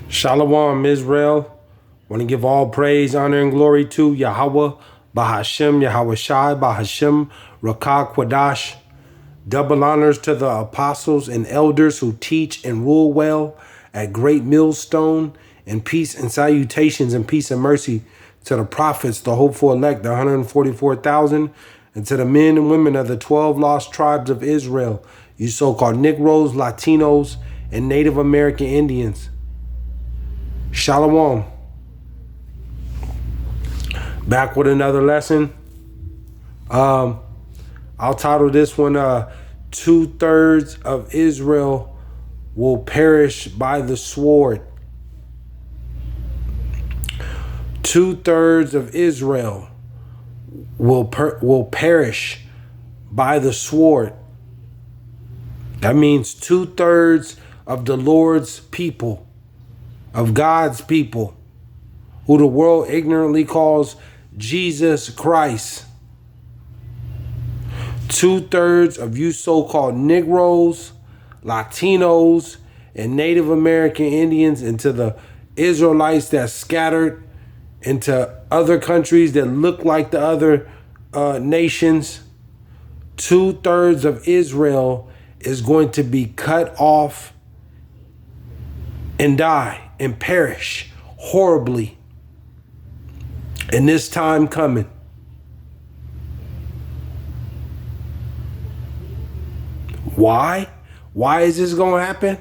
Shalom, Israel. Want to give all praise, honor, and glory to Yahawah, BASHAM, YAHAWAHSHI, BASHAM, Rakah, Quadash. Double honors to the apostles and elders who teach and rule well at Great Millstone, and peace and salutations and peace and mercy to the prophets, the hopeful elect, the 144,000, and to the men and women of the 12 lost tribes of Israel, you so-called Negroes, Latinos, and Native American Indians. Shalom. Back with another lesson. I'll title this one, 2/3 of Israel will perish by the sword. 2/3 of Israel will perish by the sword. That means 2/3 of the Lord's people, of God's people, who the world ignorantly calls Jesus Christ. 2/3 of you so-called Negroes, Latinos, and Native American Indians, into the Israelites that scattered into other countries that look like the other nations. 2/3 of Israel is going to be cut off and die and perish horribly in this time coming. Why? Why is this going to happen?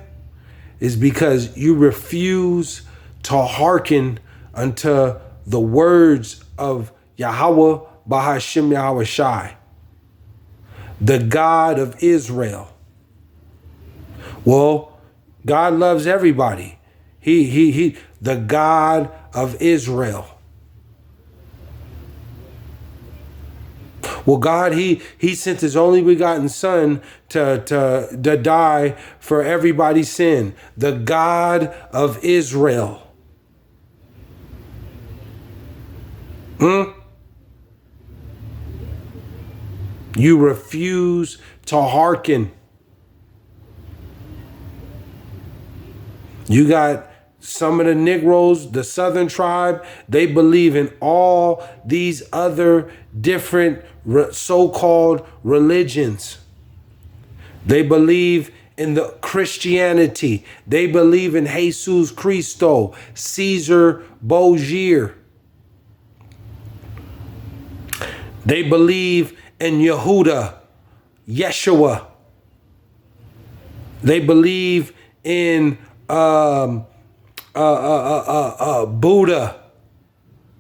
It's because you refuse to hearken unto the words of Yahawah, BASHAM, YAHAWAHSHI, the God of Israel. Well, God loves everybody. He, the God of Israel. Well, God, he sent his only begotten son to die for everybody's sin. The God of Israel. You refuse to hearken. You got some of the Negroes, the Southern tribe, they believe in all these other different so-called religions. They believe in the Christianity. They believe in Jesus Christo, Caesar Borgia. They believe in Yehuda, Yeshua. They believe in Buddha.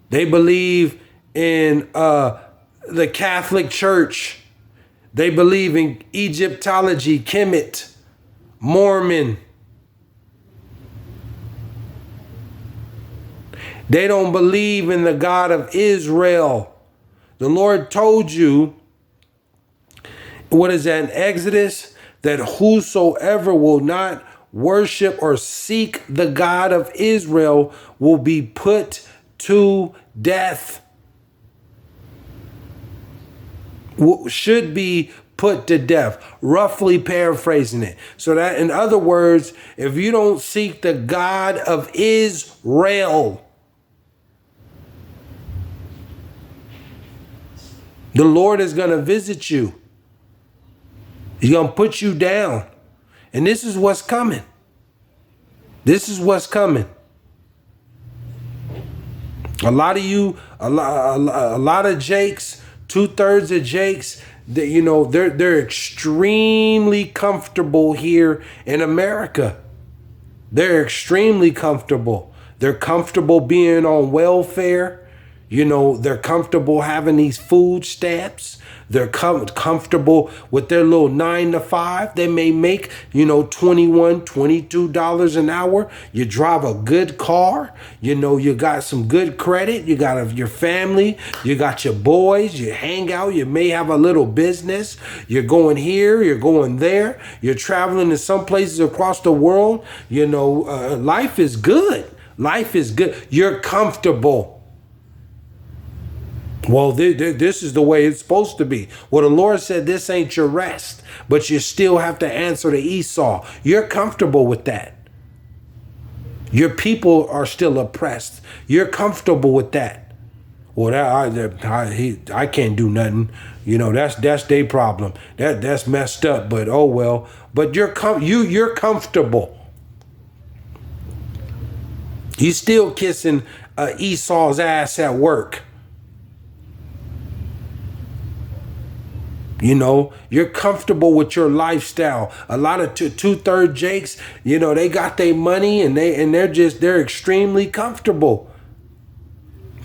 They believe in the Catholic Church. They believe in Egyptology, Kemet, Mormon. They don't believe in the God of Israel. The Lord told you, what is that in Exodus? That whosoever will not worship or seek the God of Israel will be put to death. Should be put to death, roughly paraphrasing it. So that, in other words, if you don't seek the God of Israel, the Lord is going to visit you. He's going to put you down. And this is what's coming. This is what's coming. A lot of you, a lot of Jakes, 2/3 of Jakes, that, you know, they're extremely comfortable here in America. They're extremely comfortable. They're comfortable being on welfare. You know, they're comfortable having these food stamps. They're comfortable with their little 9 to 5. They may make, you know, $21, $22 an hour. You drive a good car. You know, you got some good credit. You got your family. You got your boys. You hang out. You may have a little business. You're going here. You're going there. You're traveling to some places across the world. You know, life is good. Life is good. You're comfortable. Well, this is the way it's supposed to be. Well, the Lord said this ain't your rest, but you still have to answer to Esau. You're comfortable with that. Your people are still oppressed. You're comfortable with that. Well, I can't do nothing. You know, that's their problem. That's messed up. But oh well. But you're comfortable. You still kissing Esau's ass at work. You know, you're comfortable with your lifestyle. A lot of two-third Jakes, you know, they got their money and they're extremely comfortable.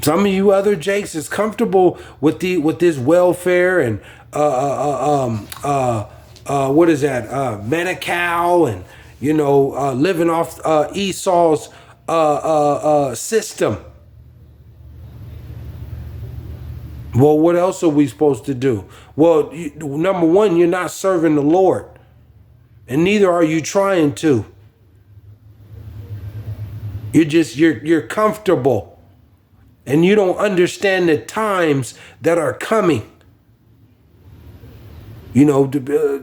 Some of you other Jakes is comfortable with this welfare and what is that? Medi-Cal and you know living off Esau's system. Well, what else are we supposed to do? Well, number one, you're not serving the Lord, and neither are you trying to. You're comfortable, and you don't understand the times that are coming. You know,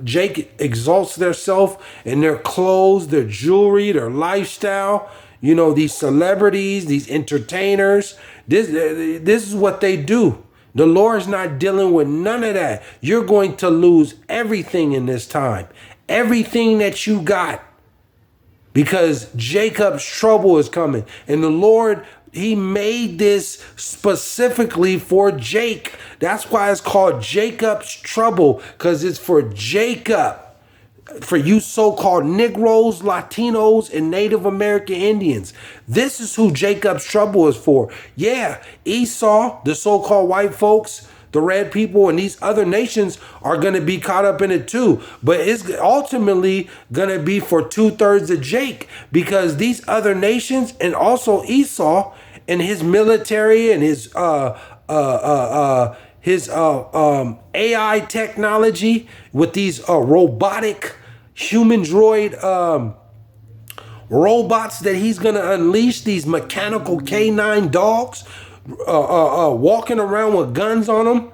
Jake exalts themselves in their clothes, their jewelry, their lifestyle. You know, these celebrities, these entertainers. This is what they do. The Lord's not dealing with none of that. You're going to lose everything in this time. Everything that you got. Because Jacob's trouble is coming. And the Lord, he made this specifically for Jake. That's why it's called Jacob's trouble. Because it's for Jacob. For you so-called Negroes, Latinos, and Native American Indians. This is who Jacob's trouble is for. Yeah, Esau, the so-called white folks, the red people, and these other nations are going to be caught up in it too. But it's ultimately going to be for two-thirds of Jake. Because these other nations, and also Esau, and his military, and his AI technology with these robotic humanoid robots that he's going to unleash, these mechanical canine dogs walking around with guns on them.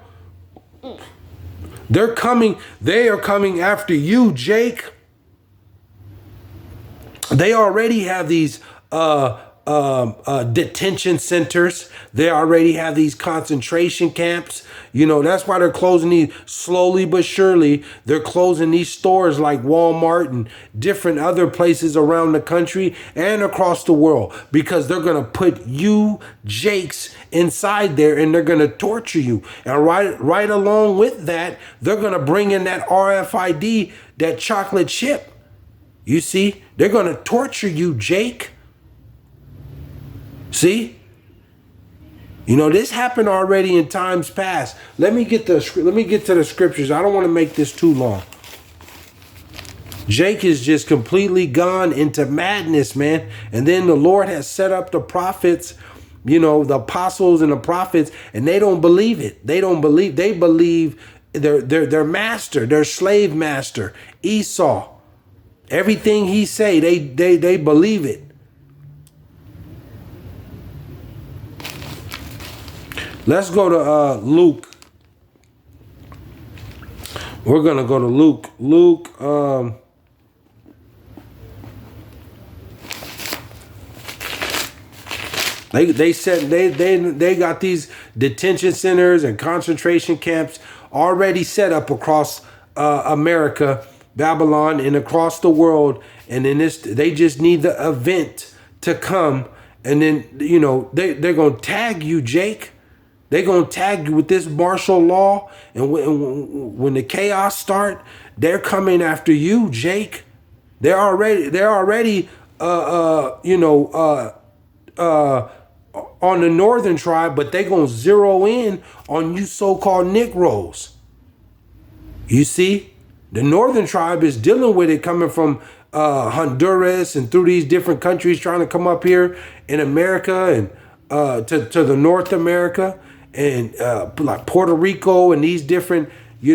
They are coming after you, Jake. They already have these detention centers. They already have these concentration camps. You know, that's why they're closing these slowly but surely. They're closing these stores like Walmart and different other places around the country and across the world, because they're going to put you, Jakes, inside there, and they're going to torture you. And right along with that, they're going to bring in that RFID, that chocolate chip. You see, they're going to torture you, Jake. See? You know, this happened already in times past. Let me get to the scriptures. I don't want to make this too long. Jake is just completely gone into madness, man. And then the Lord has set up the prophets, you know, the apostles and the prophets, and they don't believe it. They believe their master, their slave master, Esau. Everything he say, they believe it. Let's go to Luke. We're going to go to Luke. Luke, they got these detention centers and concentration camps already set up across America, Babylon, and across the world. And then they just need the event to come. And then, you know, they're going to tag you, Jake. They're going to tag you with this martial law. And when the chaos start, they're coming after you, Jake. They're already on the northern tribe, but they're going to zero in on you so-called Negroes. You see, the northern tribe is dealing with it coming from Honduras and through these different countries trying to come up here in America and to the North America. And like Puerto Rico and these different, they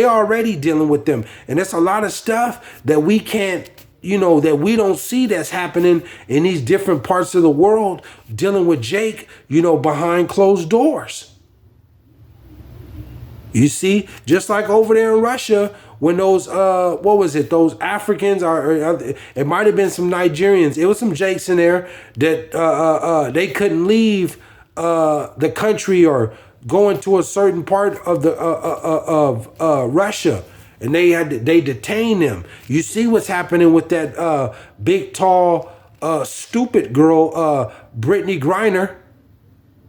already dealing with them. And there's a lot of stuff that we can't, that we don't see that's happening in these different parts of the world dealing with Jake, behind closed doors. You see, just like over there in Russia, when those what was it? Those Africans or it might have been some Nigerians. It was some Jakes in there that they couldn't leave the country or go into a certain part of the Russia, and they detained them. You see what's happening with that big, tall, stupid girl, Brittany Griner.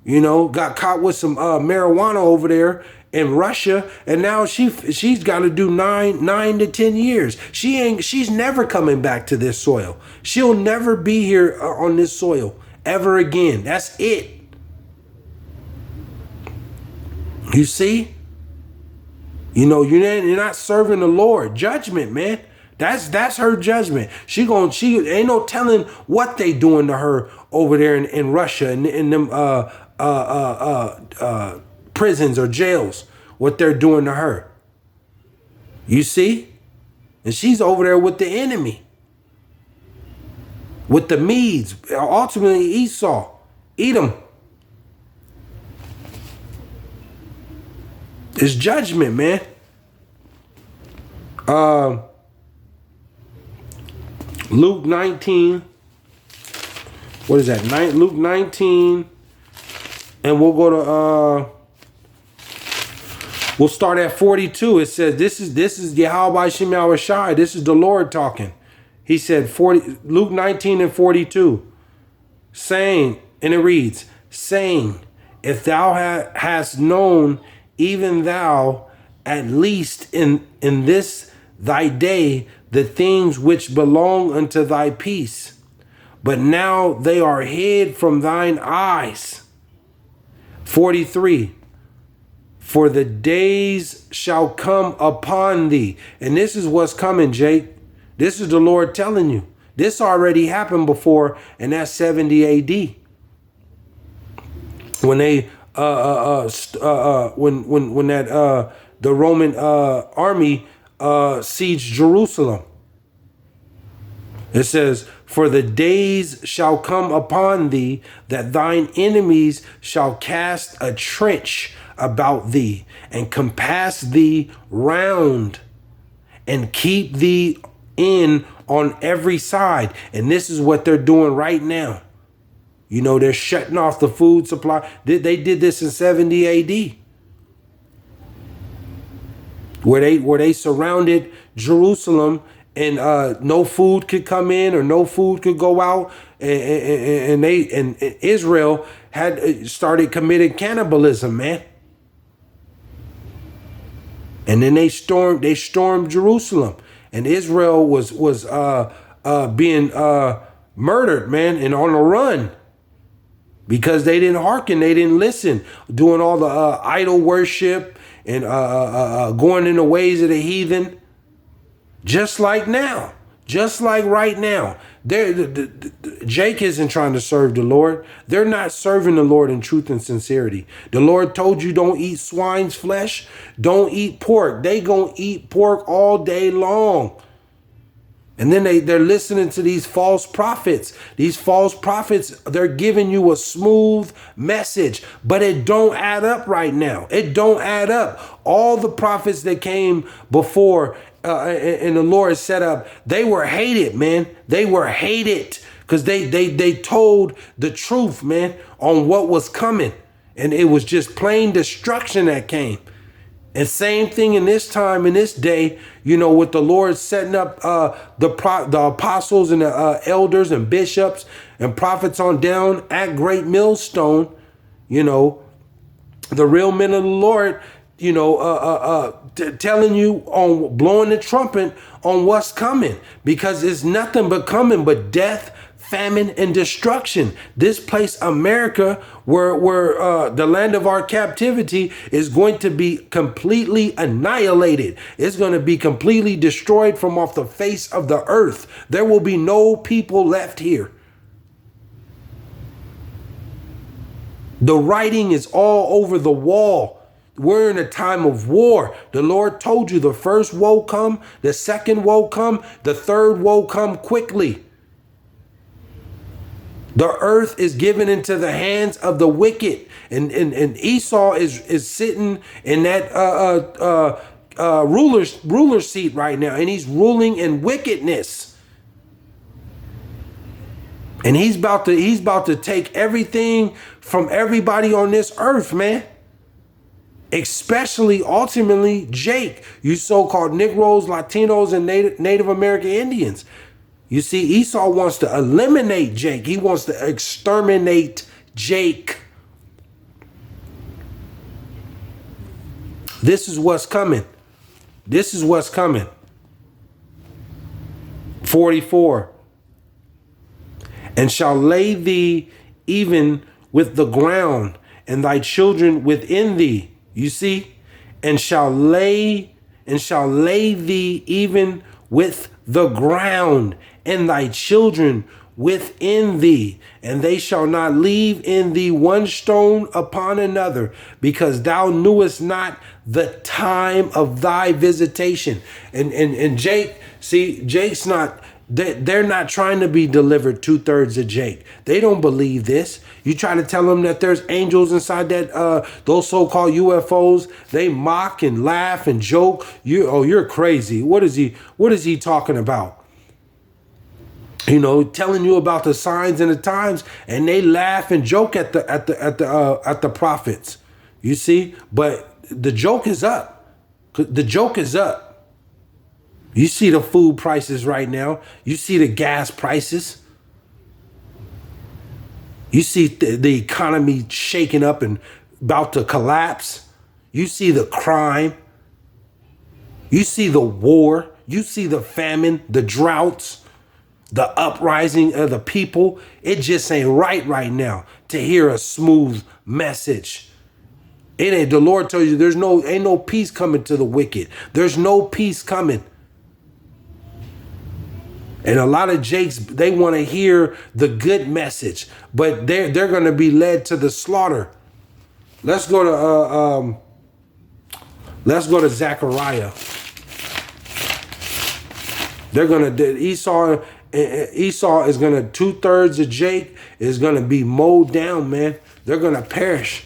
You know, got caught with some marijuana over there in Russia, and now she's got to do 9 to 10 years. She's never coming back to this soil. She'll never be here on this soil ever again. That's it. You see? You know, you're not serving the Lord. Judgment, man. That's her judgment. She ain't no telling what they doing to her over there in Russia and in them prisons or jails, what they're doing to her. You see? And she's over there with the enemy, with the Medes, ultimately Esau, Edom. It's judgment, man. Luke 19. What is that? Luke 19. And we'll go to we'll start at 42. It says this is YAHAWAHSHI. This is the Lord talking. He said Luke 19 and 42, saying, and it reads, saying, if thou hast known, even thou, at least in this thy day, the things which belong unto thy peace, but now they are hid from thine eyes. 43, for the days shall come upon thee. And this is what's coming, Jake. This is the Lord telling you. This already happened before, and that's 70 AD. When they when that the Roman army sieged Jerusalem. It says, for the days shall come upon thee that thine enemies shall cast a trench about thee and compass thee round and keep thee in on every side. And this is what they're doing right now. You know, they're shutting off the food supply. They did this in 70 AD. Where they surrounded Jerusalem, and no food could come in or no food could go out, and Israel had started committing cannibalism, man. And then they stormed Jerusalem, and Israel was being murdered, man, and on the run because they didn't hearken, they didn't listen, doing all the idol worship and going in the ways of the heathen. Just like now, just like right now, Jake isn't trying to serve the Lord. They're not serving the Lord in truth and sincerity. The Lord told you don't eat swine's flesh, don't eat pork. They gonna eat pork all day long. And then they're listening to these false prophets. These false prophets, they're giving you a smooth message, but it don't add up right now. It don't add up. All the prophets that came before and the Lord set up, they were hated, man. They were hated because they told the truth, man, on what was coming. And it was just plain destruction that came. And same thing in this time, in this day, you know, with the Lord setting up the apostles and the elders and bishops and prophets on down at Great Millstone, you know, the real men of the Lord, you know, telling you on blowing the trumpet on what's coming, because it's nothing but coming but death, famine, and destruction. This place, America, where the land of our captivity is going to be completely annihilated. It's going to be completely destroyed from off the face of the earth. There will be no people left here. The writing is all over the wall. We're in a time of war. The Lord told you the first woe come, the second woe come, the third woe come quickly. The earth is given into the hands of the wicked, and Esau is sitting in that ruler seat right now, and he's ruling in wickedness, and he's about to take everything from everybody on this earth, man. Especially ultimately Jake, you so-called Negroes, Latinos, and Native American Indians. You see, Esau wants to eliminate Jake. He wants to exterminate Jake. This is what's coming. This is what's coming. 44. And shall lay thee even with the ground, and thy children within thee. You see? And shall lay thee even with the ground, and thy children within thee, and they shall not leave in thee one stone upon another, because thou knewest not the time of thy visitation. And Jake, see, Jake's not, they're not trying to be delivered 2/3 of Jake. They don't believe this. You try to tell them that there's angels inside that those so-called UFOs. They mock and laugh and joke. You're crazy. What is he talking about? You know, telling you about the signs and the times, and they laugh and joke at the prophets. You see, but the joke is up. The joke is up. You see the food prices right now. You see the gas prices. You see the economy shaking up and about to collapse. You see the crime. You see the war. You see the famine, the droughts, the uprising of the people. It just ain't right now to hear a smooth message. It ain't. The Lord tells you ain't no peace coming to the wicked. There's no peace coming. And a lot of Jakes, they want to hear the good message, but they're going to be led to the slaughter. Let's go to Zechariah. They're going to Esau is going to 2/3 of Jake is going to be mowed down, man. They're going to perish.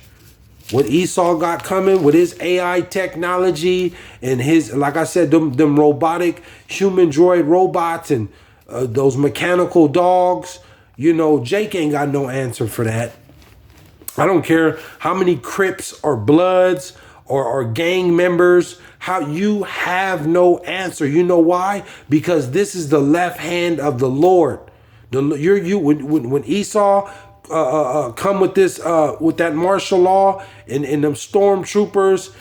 What Esau got coming with his AI technology and his, like I said, them robotic human droid robots and those mechanical dogs, you know, Jake ain't got no answer for that. I don't care how many Crips or Bloods or gang members, how you have no answer. You know why? Because this is the left hand of the Lord. When Esau come with this with that martial law and them stormtroopers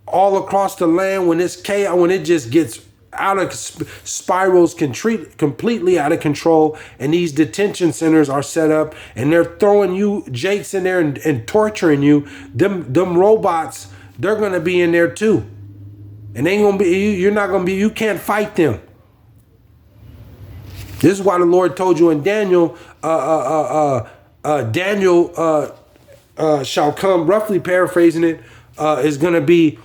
all across the land, when it's chaos, when it just gets out of spirals, completely out of control, and these detention centers are set up, and they're throwing you Jakes in there and torturing you. Them robots, they're gonna be in there too, and they ain't gonna be. You're not gonna be. You can't fight them. This is why the Lord told you in Daniel, Daniel shall come. Roughly paraphrasing it, is gonna be.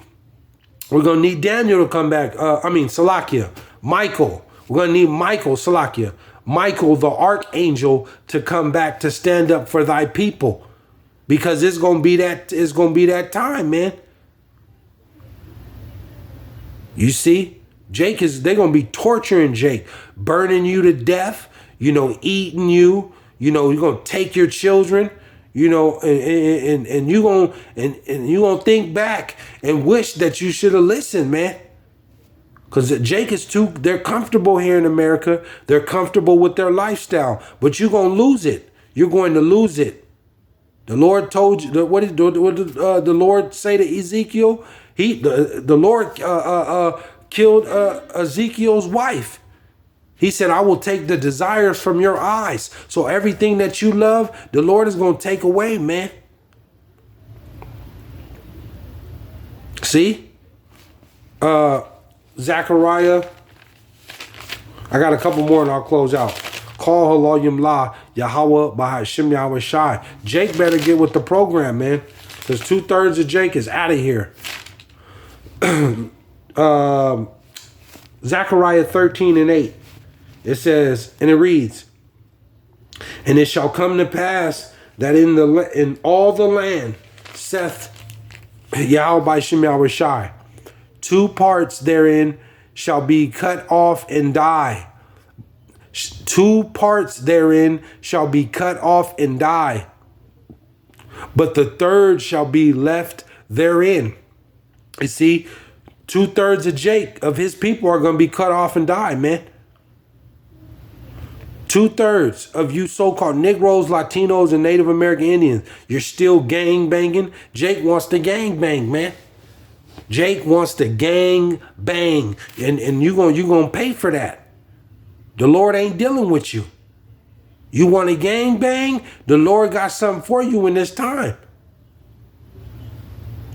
We're going to need Daniel to come back. Salakia. Michael. We're going to need Michael, Salakia. Michael, the archangel, to come back to stand up for thy people. Because it's going to be that time, man. You see? They're going to be torturing Jake. Burning you to death. You know, eating you. You know, you're going to take your children. You know, and you gonna think back and wish that you should have listened, man. Because Jake is they're comfortable here in America. They're comfortable with their lifestyle, but you're gonna lose it. You're going to lose it. The Lord told you. What did the Lord say to Ezekiel? The Lord killed Ezekiel's wife. He said, I will take the desires from your eyes. So everything that you love, the Lord is going to take away, man. See? Zechariah. I got a couple more and I'll close out. Call Haloyim La, Yahawah, BASHAM, YAHAWAHSHI. Jake better get with the program, man. Because 2/3 of Jake is out of here. Zechariah 13:8. It says, and it reads, And it shall come to pass that in all the land, saith YAHAWAHSHI, 2 parts therein shall be cut off and die. 2 parts therein shall be cut off and die, but the third shall be left therein. You see, 2/3 of his people are going to be cut off and die, man. 2/3 of you so-called Negroes, Latinos, and Native American Indians, you're still gang banging. Jake wants to gang bang, man. Jake wants to gang bang, and you gonna pay for that. The Lord ain't dealing with you. You want to gang bang? The Lord got something for you in this time.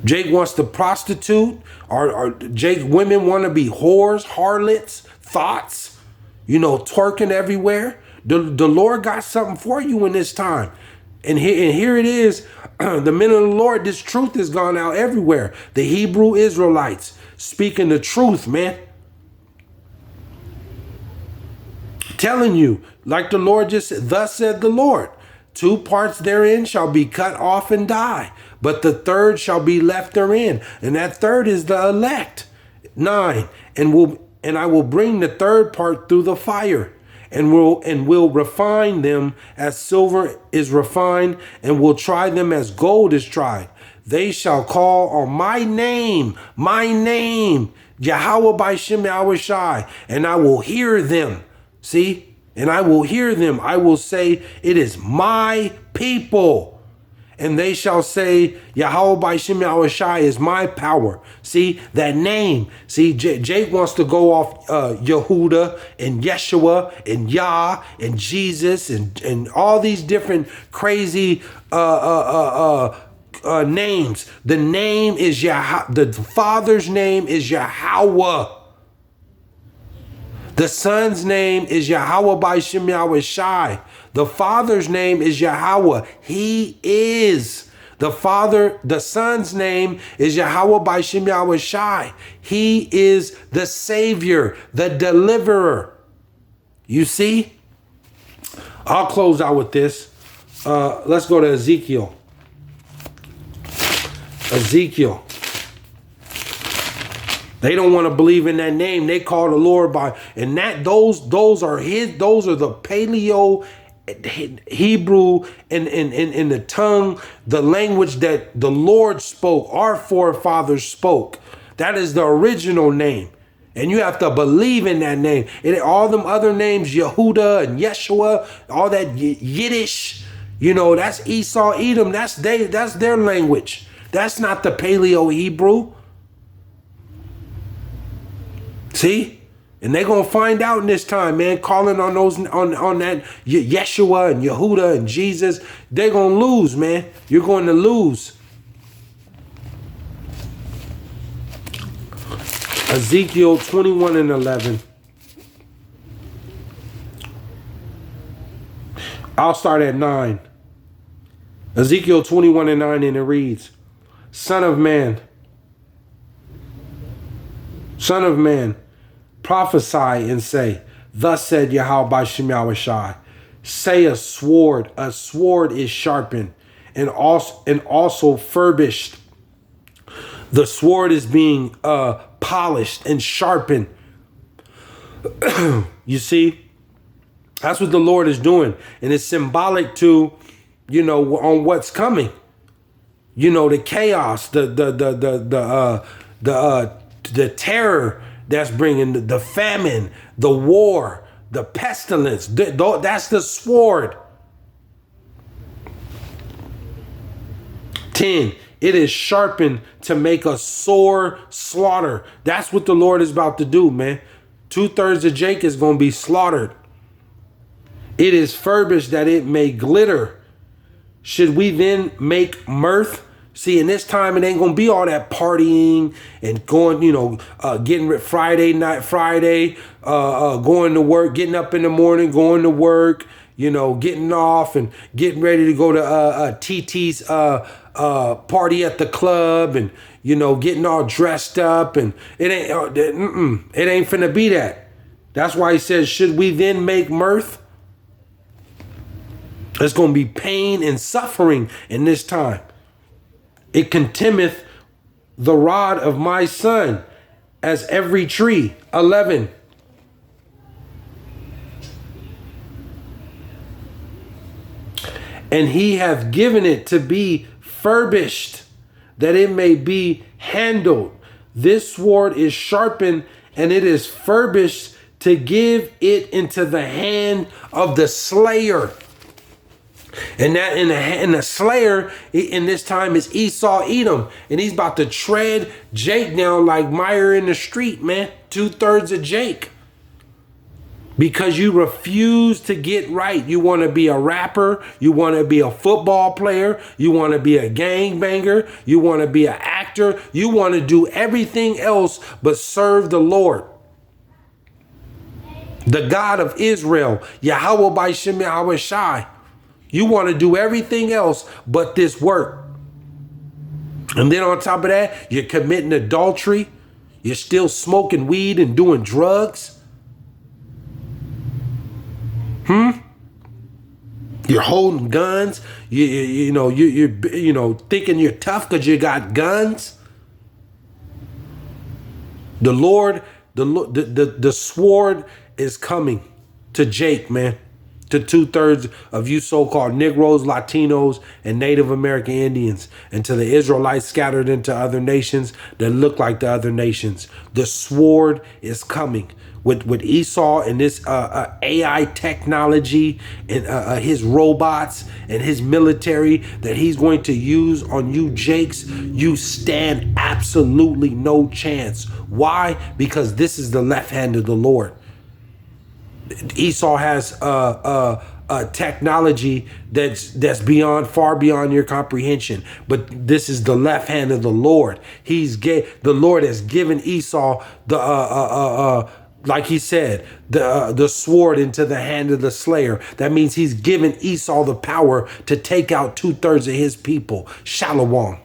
Jake wants to prostitute, or Jake women want to be whores, harlots, thoughts, twerking everywhere. The Lord got something for you in this time. And here it is. The men of the Lord, this truth has gone out everywhere. The Hebrew Israelites speaking the truth, man. Telling you, like the Lord just said, thus said the Lord, 2 parts therein shall be cut off and die, but the third shall be left therein. And that third is the elect. 9, and I will bring the third part through the fire, and will refine them as silver is refined, and will try them as gold is tried. They shall call on my name, YAHAWAHSHI, and I will hear them. See, and I will hear them. I will say, it is my people. And they shall say, YAHAWAHSHI is my power. See, that name. See, Jake wants to go off Yehuda and Yeshua and Yah and Jesus and all these different crazy names. The name is the Father's name is Yahawah. The Son's name is YAHAWAHSHI. The Father's name is Yahawah. He is. The Son's name is YAHAWAHSHI. He is the Savior, the Deliverer. You see? I'll close out with this. Let's go to Ezekiel. Ezekiel. They don't want to believe in that name. They call the Lord by, and those are the Paleo Hebrew in the tongue, the language that the Lord spoke, our forefathers spoke. That is the original name. And you have to believe in that name. And all them other names, Yehuda and Yeshua, all that Yiddish, that's Esau, Edom, that's their language. That's not the Paleo Hebrew. See? And they're going to find out in this time, man, calling on those on that Yeshua and Yehuda and Jesus. They're going to lose, man. You're going to lose. Ezekiel 21 and 11. I'll start at 9. Ezekiel 21 and 9, and it reads, Son of man, prophesy and say, thus said YAHAWAHSHI, say a sword is sharpened and also furbished. The sword is being polished and sharpened. You see, that's what the Lord is doing, and it's symbolic to, on what's coming. The chaos, the terror that's bringing, the famine, the war, the pestilence. That's the sword. 10. It is sharpened to make a sore slaughter. That's what the Lord is about to do, man. 2/3 of Jake is going to be slaughtered. It is furbished that it may glitter. Should we then make mirth? See, in this time, it ain't going to be all that partying and going, getting rid Friday, going to work, getting up in the morning, going to work, getting off and getting ready to go to TT's party at the club and, getting all dressed up. And it ain't finna be that. That's why he says, should we then make mirth? There's going to be pain and suffering in this time. It contemneth the rod of my son as every tree. 11. And he hath given it to be furbished, that it may be handled. This sword is sharpened, and it is furbished to give it into the hand of the slayer. And that in the slayer in this time is Esau Edom, and he's about to tread Jake down like Meyer in the street, man. 2/3 of Jake. Because you refuse to get right. You want to be a rapper. You want to be a football player. You want to be a gangbanger. You want to be an actor. You want to do everything else but serve the Lord. The God of Israel, YAHAWAH BASHAM YAHAWAHSHI. You want to do everything else but this work. And then on top of that, you're committing adultery. You're still smoking weed and doing drugs. You're holding guns. You're thinking you're tough because you got guns. The Lord, the sword is coming to Jake, man. To 2/3 of you so-called Negroes, Latinos, and Native American Indians, and to the Israelites scattered into other nations that look like the other nations. The sword is coming with Esau and this AI technology and his robots and his military that he's going to use on you, Jakes. You stand absolutely no chance. Why? Because this is the left hand of the Lord. Esau has technology that's far beyond your comprehension. But this is the left hand of the Lord. The Lord has given Esau like he said, the sword into the hand of the slayer. That means he's given Esau the power to take out 2/3 of his people. Shalom.